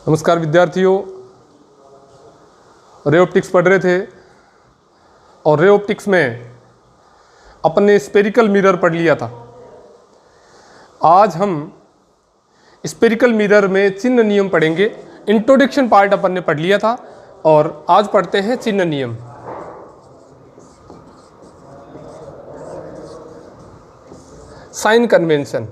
नमस्कार विद्यार्थियों, ray optics पढ़ रहे थे और रे ऑप्टिक्स में अपन ने स्पेरिकल मिरर पढ़ लिया था। आज हम स्पेरिकल मिरर में चिन्ह नियम पढ़ेंगे। इंट्रोडक्शन पार्ट अपन ने पढ़ लिया था और आज पढ़ते हैं चिन्ह नियम। Sign convention.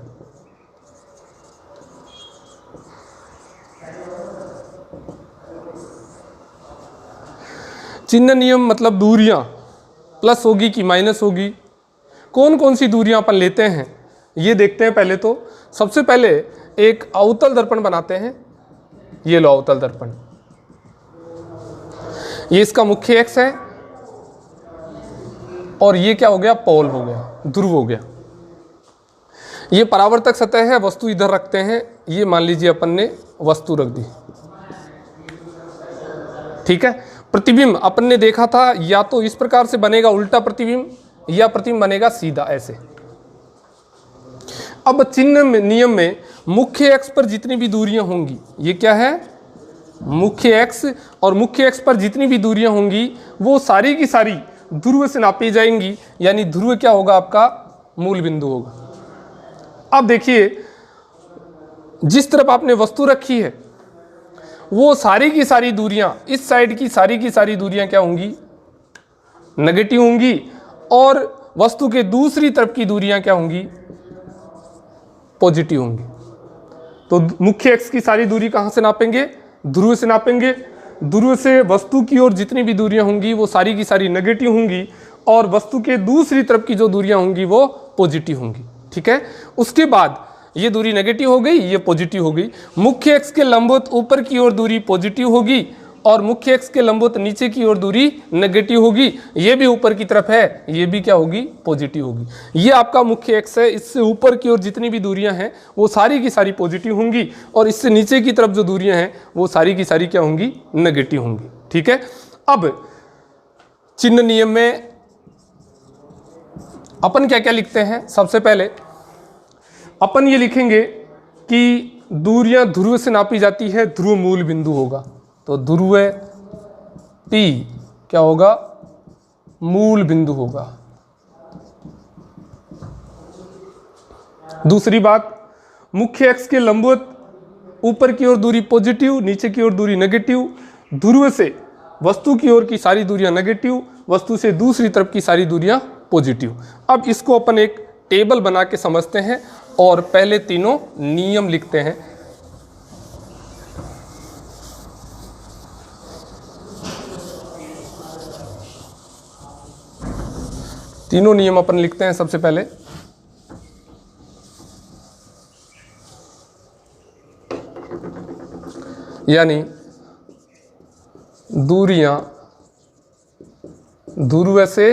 चिन्ह नियम मतलब दूरियां प्लस होगी कि माइनस होगी, कौन कौन सी दूरियां अपन लेते हैं ये देखते हैं। पहले तो सबसे पहले एक अवतल दर्पण बनाते हैं। ये लो अवतल दर्पण, ये इसका मुख्य एक्स है और ये क्या हो गया, पोल हो गया, ध्रुव हो गया। ये परावर्तक सतह है, वस्तु इधर रखते हैं। ये मान लीजिए अपन ने वस्तु रख दी, ठीक है। प्रतिबिंब अपन ने देखा था या तो इस प्रकार से बनेगा उल्टा प्रतिबिंब या प्रतिबिंब बनेगा सीधा ऐसे। अब चिन्ह नियम में मुख्य एक्स पर जितनी भी दूरियां होंगी, ये क्या है, मुख्य एक्स, और मुख्य एक्स पर जितनी भी दूरियां होंगी वो सारी की सारी ध्रुव से नापी जाएंगी। यानी ध्रुव क्या होगा, आपका मूल बिंदु होगा। अब देखिए, जिस तरफ आपने वस्तु रखी है वो सारी की सारी दूरियां, इस साइड की सारी दूरियां क्या होंगी, नेगेटिव होंगी, और वस्तु के दूसरी तरफ की दूरियां क्या होंगी, पॉजिटिव होंगी। तो मुख्य एक्स की सारी दूरी कहां से नापेंगे, ध्रुव से नापेंगे। ध्रुव से वस्तु की ओर जितनी भी दूरियां होंगी वो सारी की सारी नेगेटिव होंगी और वस्तु के दूसरी तरफ की जो दूरियां होंगी वो पॉजिटिव होंगी, ठीक है। उसके बाद ये दूरी नेगेटिव हो गई, ये पॉजिटिव हो गई। मुख्य एक्स के लंबवत ऊपर की ओर दूरी पॉजिटिव होगी और मुख्य एक्स के लंबवत नीचे की ओर दूरी नेगेटिव होगी। ये भी ऊपर की तरफ है, ये भी क्या होगी, पॉजिटिव होगी। ये आपका मुख्य एक्स है, इससे ऊपर की ओर जितनी भी दूरियां हैं वो सारी की सारी पॉजिटिव होंगी और इससे नीचे की तरफ जो दूरियां हैं वो सारी की सारी क्या होंगी, नेगेटिव होंगी, ठीक है। अब चिन्ह नियम में अपन क्या क्या लिखते हैं, सबसे पहले अपन ये लिखेंगे कि दूरियां ध्रुव से नापी जाती है, ध्रुव मूल बिंदु होगा। तो ध्रुव P क्या होगा, मूल बिंदु होगा। दूसरी बात, मुख्य एक्स के लंबवत ऊपर की ओर दूरी पॉजिटिव, नीचे की ओर दूरी नेगेटिव। ध्रुव से वस्तु की ओर की सारी दूरियां नेगेटिव, वस्तु से दूसरी तरफ की सारी दूरियां पॉजिटिव। अब इसको अपन एक टेबल बना के समझते हैं और पहले तीनों नियम लिखते हैं। तीनों नियम अपन लिखते हैं सबसे पहले। यानी दूरियां ध्रुव से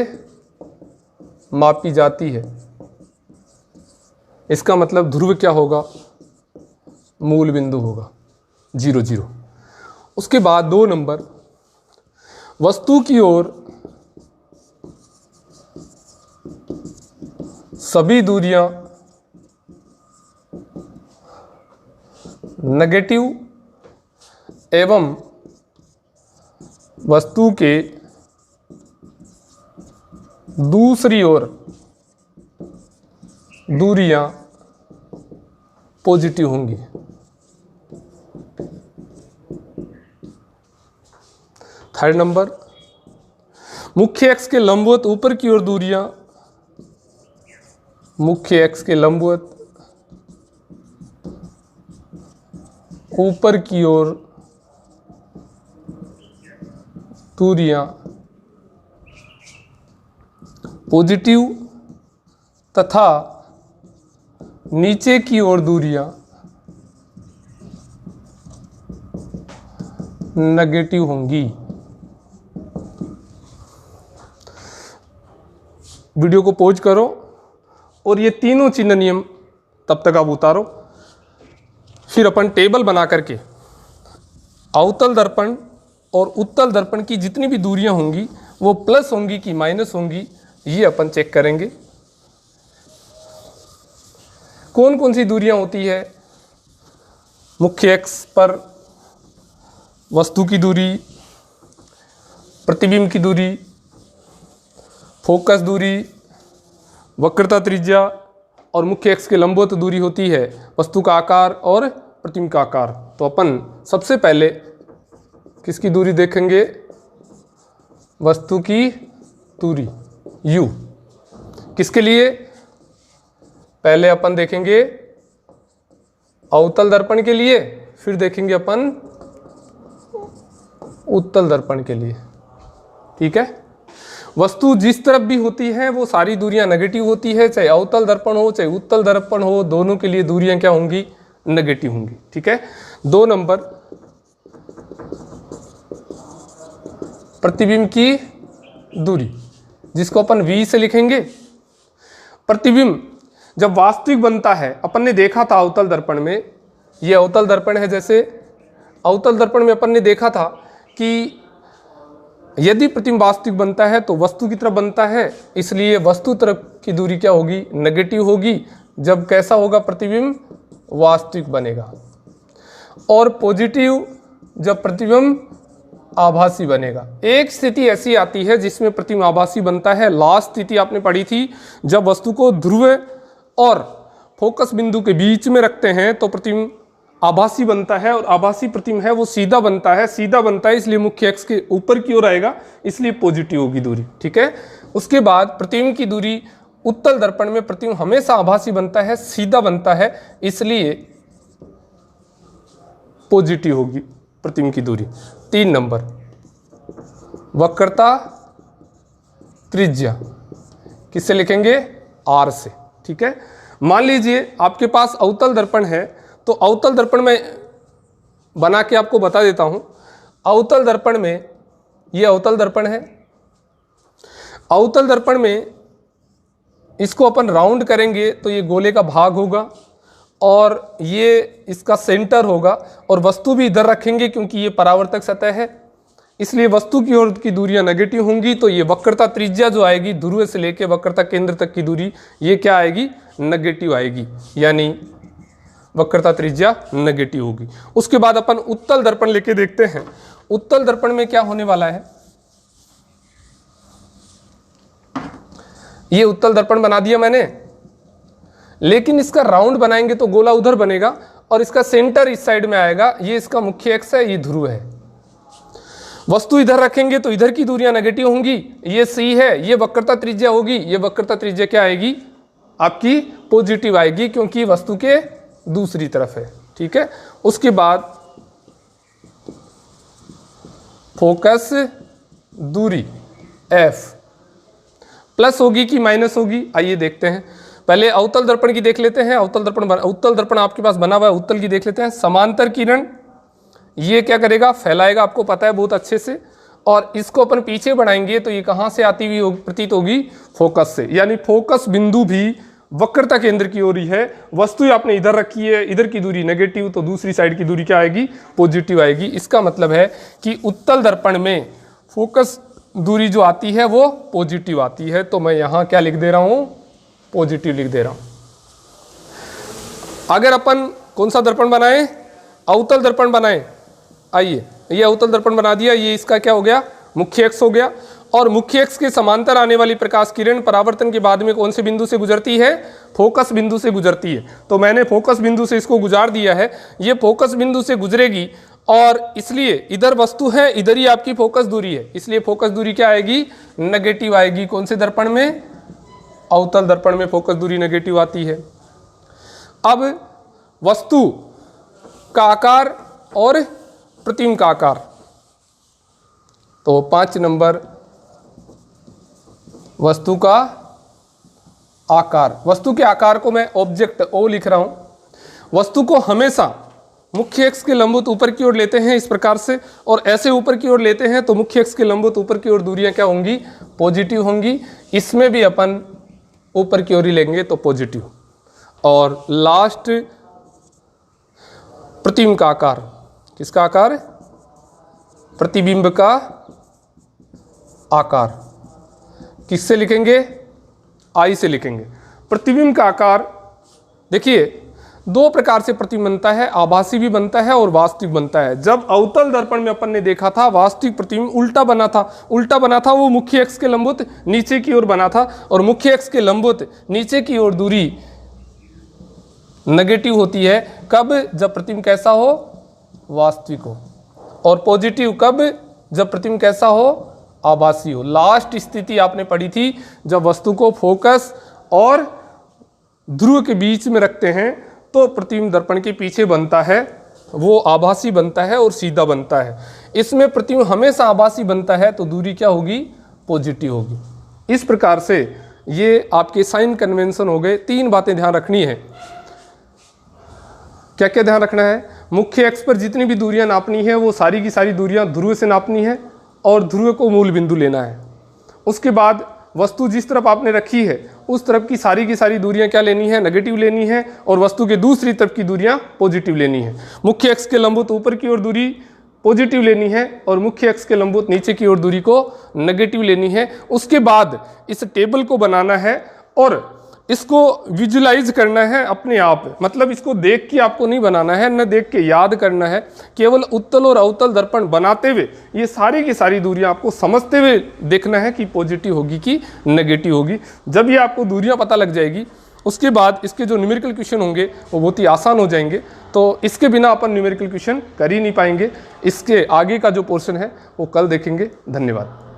मापी जाती है, इसका मतलब ध्रुव क्या होगा, मूल बिंदु होगा, 0 0। उसके बाद 2 नंबर, वस्तु की ओर सभी दूरियां नेगेटिव एवं वस्तु के दूसरी ओर दूरियां पॉजिटिव होंगी। थर्ड नंबर, मुख्य एक्स के लंबवत ऊपर की ओर दूरियां, मुख्य एक्स के लंबवत ऊपर की ओर दूरियां पॉजिटिव तथा नीचे की ओर दूरियां नेगेटिव होंगी। वीडियो को पॉज करो और ये तीनों चिन्ह नियम तब तक आप उतारो। फिर अपन टेबल बना करके अवतल दर्पण और उत्तल दर्पण की जितनी भी दूरियां होंगी वो प्लस होंगी कि माइनस होंगी, ये अपन चेक करेंगे। कौन कौन सी दूरियां होती है, मुख्य एक्स पर वस्तु की दूरी, प्रतिबिंब की दूरी, फोकस दूरी, वक्रता त्रिज्या और मुख्य अक्ष के लंबवत दूरी होती है वस्तु का आकार और प्रतिबिंब का आकार। तो अपन सबसे पहले किसकी दूरी देखेंगे? वस्तु की दूरी u। किसके लिए? पहले अपन देखेंगे अवतल दर्पण के लिए, फिर देखेंगे अपन उत्तल दर्पण के लिए। ठीक है। वस्तु जिस तरफ भी होती है वो सारी दूरियां नेगेटिव होती है, चाहे अवतल दर्पण हो चाहे उत्तल दर्पण हो, दोनों के लिए दूरियां क्या होंगी? नेगेटिव होंगी। ठीक है। 2 नंबर, प्रतिबिंब की दूरी, जिसको अपन v से लिखेंगे। प्रतिबिंब जब वास्तविक बनता है, अपन ने देखा था अवतल दर्पण में, ये अवतल दर्पण है, जैसे अवतल दर्पण में अपन ने देखा था कि यदि प्रतिबिंब वास्तविक बनता है तो वस्तु की तरफ बनता है, इसलिए वस्तु तरफ की दूरी क्या होगी? नेगेटिव होगी। जब कैसा होगा? प्रतिबिंब वास्तविक बनेगा। और पॉजिटिव जब प्रतिबिंब आभासी बनेगा। एक स्थिति ऐसी आती है जिसमें प्रतिबिंब आभासी बनता है, लास्ट स्थिति आपने पढ़ी थी, जब वस्तु को ध्रुव और फोकस बिंदु के बीच में रखते हैं तो प्रतिबिंब आभासी बनता है, और आभासी प्रतिबिंब है वो सीधा बनता है, सीधा बनता है इसलिए मुख्य अक्ष के ऊपर की ओर आएगा, इसलिए पॉजिटिव होगी दूरी। ठीक है। उसके बाद प्रतिबिंब की दूरी, उत्तल दर्पण में प्रतिबिंब हमेशा आभासी बनता है, सीधा बनता है, इसलिए पॉजिटिव होगी प्रतिबिंब की दूरी। 3 नंबर, वक्रता त्रिज्या, किससे लिखेंगे? r से। ठीक है। मान लीजिए आपके पास अवतल दर्पण है, तो अवतल दर्पण में बना के आपको बता देता हूं। अवतल दर्पण में, ये अवतल दर्पण है, अवतल दर्पण में इसको अपन राउंड करेंगे तो ये गोले का भाग होगा और ये इसका सेंटर होगा, और वस्तु भी इधर रखेंगे क्योंकि ये परावर्तक सतह है, इसलिए वस्तु की ओर की दूरियां नेगेटिव होंगी। तो ये वक्रता त्रिज्या जो आएगी, ध्रुव से लेकर वक्रता केंद्र तक की दूरी, ये क्या आएगी? नेगेटिव आएगी, यानी वक्रता त्रिज्या नेगेटिव होगी। उसके बाद अपन उत्तल दर्पण लेके देखते हैं। उत्तल दर्पण में क्या होने वाला है? ये उत्तल दर्पण बना दिया मैंने, लेकिन इसका राउंड बनाएंगे तो गोला उधर बनेगा और इसका सेंटर इस साइड में आएगा। ये इसका मुख्य अक्ष है, ये ध्रुव है। वस्तु इधर रखेंगे तो इधर की दूरियां नेगेटिव होंगी, ये c है, ये वक्रता त्रिज्या होगी, ये वक्रता त्रिज्या क्या आएगी? आपकी पॉजिटिव आएगी, क्योंकि वस्तु के दूसरी तरफ है। ठीक है। उसके बाद फोकस दूरी f प्लस होगी कि माइनस होगी? आइए देखते हैं। पहले अवतल दर्पण की देख लेते हैं। उत्तल दर्पण आपके पास बना हुआ है, उत्तल की देख लेते हैं। समांतर किरण ये क्या करेगा? फैलाएगा, आपको पता है बहुत अच्छे से, और इसको अपन पीछे बढ़ाएंगे तो ये कहां से आती हुई प्रतीत होगी? फोकस से, यानी फोकस बिंदु भी वक्रता केंद्र की ओर ही है। वस्तु आपने इधर रखी है, इधर की दूरी नेगेटिव, तो दूसरी साइड की दूरी क्या आएगी? पॉजिटिव आएगी। इसका मतलब है कि उत्तल दर्पण में फोकस दूरी जो आती है वो पॉजिटिव आती है। तो मैं यहां क्या लिख दे रहा हूं? पॉजिटिव लिख दे रहा हूं। अगर अपन कौन सा दर्पण बनाए? अवतल दर्पण बनाए। आइए, ये अवतल दर्पण बना दिया, ये इसका क्या हो गया? मुख्य अक्ष हो गया। और मुख्य अक्ष के समांतर आने वाली प्रकाश किरण परावर्तन के बाद में कौन से बिंदु से गुजरती है? फोकस बिंदु से गुजरती है। तो मैंने फोकस बिंदु से इसको गुजार दिया है, ये फोकस बिंदु से गुजरेगी, और इसलिए इधर वस्तु है, इधर ही आपकी फोकस दूरी है, इसलिए फोकस दूरी क्या आएगी? नेगेटिव आएगी। कौन से दर्पण में? अवतल दर्पण में फोकस दूरी नेगेटिव आती है। अब वस्तु का आकार और प्रतिबिंब का आकार, तो 5 नंबर, वस्तु का आकार। वस्तु के आकार को मैं ऑब्जेक्ट ओ लिख रहा हूं। वस्तु को हमेशा मुख्य अक्ष के लंबवत ऊपर की ओर लेते हैं इस प्रकार से, और ऐसे ऊपर की ओर लेते हैं तो मुख्य अक्ष के लंबवत ऊपर की ओर दूरियां क्या होंगी? पॉजिटिव होंगी। इसमें भी अपन ऊपर की ओर ही लेंगे तो पॉजिटिव। और लास्ट, प्रतिबिंब का आकार। किसका आकार? प्रतिबिंब का आकार। किससे लिखेंगे? I से लिखेंगे। प्रतिबिंब का आकार देखिए, दो प्रकार से प्रतिबिंब बनता है, आभासी भी बनता है और वास्तविक बनता है। जब अवतल दर्पण में अपन ने देखा था वास्तविक प्रतिबिंब उल्टा बना था, वो मुख्य अक्ष के लंबवत नीचे की ओर बना था, और मुख्य अक्ष के लंबवत नीचे की ओर दूरी नेगेटिव होती है। कब? जब प्रतिबिंब कैसा हो? वास्तविक हो। और पॉजिटिव कब? जब प्रतिबिंब कैसा हो? आभासी हो। लास्ट स्थिति आपने पढ़ी थी जब वस्तु को फोकस और ध्रुव के बीच में रखते हैं तो प्रतिबिंब दर्पण के पीछे बनता है, वो आभासी बनता है और सीधा बनता है। इसमें प्रतिबिंब हमेशा आभासी बनता है तो दूरी क्या होगी? पॉजिटिव होगी। इस प्रकार से ये आपके साइन कन्वेंशन हो गए। 3 बातें ध्यान रखनी है। क्या क्या ध्यान रखना है? मुख्य अक्ष पर जितनी भी दूरियां नापनी है वो सारी की सारी दूरियां ध्रुव से नापनी है और ध्रुव को मूल बिंदु लेना है। उसके बाद वस्तु जिस तरफ आपने रखी है उस तरफ की सारी दूरियां क्या लेनी है? नेगेटिव लेनी है, और वस्तु के दूसरी तरफ की दूरियां पॉजिटिव लेनी है। मुख्य अक्ष के लंबवत ऊपर की ओर दूरी पॉजिटिव लेनी है और मुख्य अक्ष के लंबवत नीचे की ओर दूरी को नेगेटिव लेनी है। उसके बाद इस टेबल को बनाना है और इसको विजुलाइज करना है अपने आप, मतलब इसको देख के आपको नहीं बनाना है, न देख के याद करना है। केवल उत्तल और अवतल दर्पण बनाते हुए ये सारी की सारी दूरियां आपको समझते हुए देखना है कि पॉजिटिव होगी कि नेगेटिव होगी। जब ये आपको दूरियां पता लग जाएगी उसके बाद इसके जो न्यूमेरिकल क्वेश्चन होंगे वो बहुत ही आसान हो जाएंगे। तो इसके बिना अपन न्यूमेरिकल क्वेश्चन कर ही नहीं पाएंगे। इसके आगे का जो पोर्शन है वो कल देखेंगे। धन्यवाद।